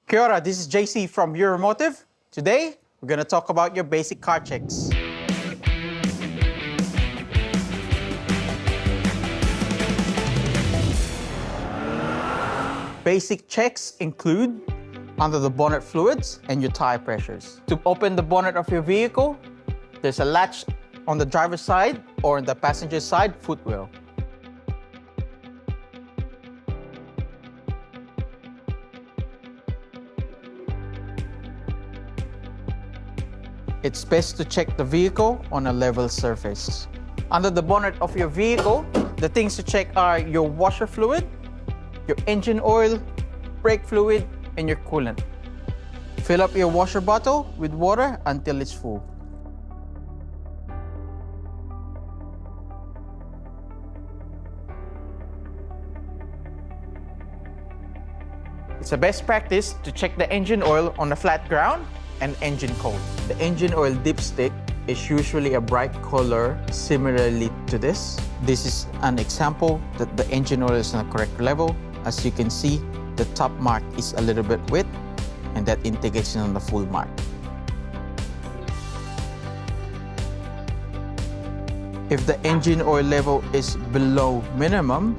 Kia ora, this is JC from Automotive. Today, we're going to talk about your basic car checks. Basic checks include under the bonnet fluids and your tire pressures. To open the bonnet of your vehicle, there's a latch on the driver's side or on the passenger side footwell. It's best to check the vehicle on a level surface. Under the bonnet of your vehicle, the things to check are your washer fluid, your engine oil, brake fluid, and your coolant. Fill up your washer bottle with water until it's full. It's a best practice to check the engine oil on a flat ground and engine code. The engine oil dipstick is usually a bright color similarly to this. This is an example that the engine oil is on the correct level. As you can see, the top mark is a little bit wet and that indicates on the full mark. If the engine oil level is below minimum,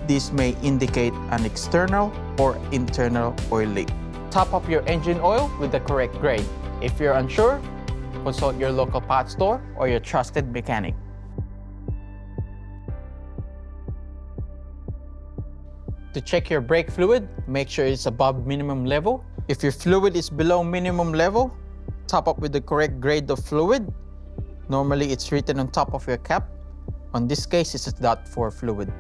this may indicate an external or internal oil leak. Top up your engine oil with the correct grade. If you're unsure, consult your local parts store or your trusted mechanic. To check your brake fluid, make sure it's above minimum level. If your fluid is below minimum level, top up with the correct grade of fluid. Normally, it's written on top of your cap. On this case, it's a .4 fluid.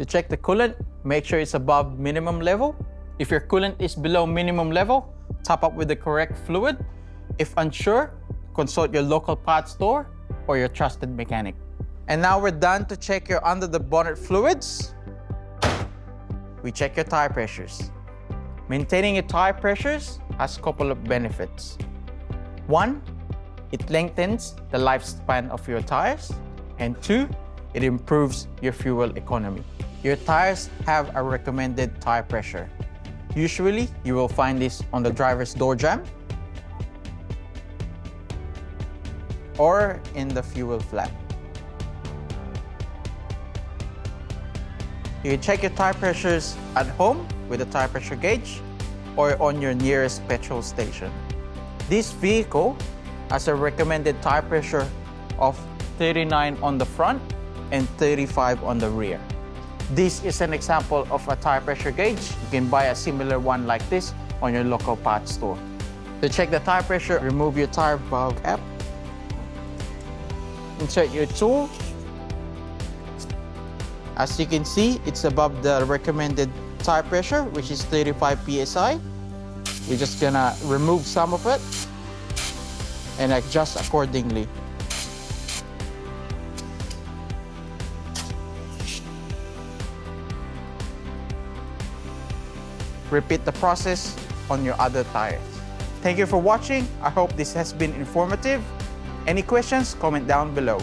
To check the coolant, make sure it's above minimum level. If your coolant is below minimum level, top up with the correct fluid. If unsure, consult your local parts store or your trusted mechanic. And now we're done to check your under the bonnet fluids. We check your tire pressures. Maintaining your tire pressures has a couple of benefits. One, it lengthens the lifespan of your tires. And two, it improves your fuel economy. Your tires have a recommended tire pressure. Usually, you will find this on the driver's door jamb or in the fuel flap. You can check your tire pressures at home with a tire pressure gauge or on your nearest petrol station. This vehicle has a recommended tire pressure of 39 on the front and 35 on the rear. This is an example of a tire pressure gauge. You can buy a similar one like this on your local parts store. To check the tire pressure, remove your tire valve cap. Insert your tool. As you can see, it's above the recommended tire pressure, which is 35 psi. We're just gonna remove some of it and adjust accordingly. Repeat the process on your other tires. Thank you for watching. I hope this has been informative. Any questions, comment down below.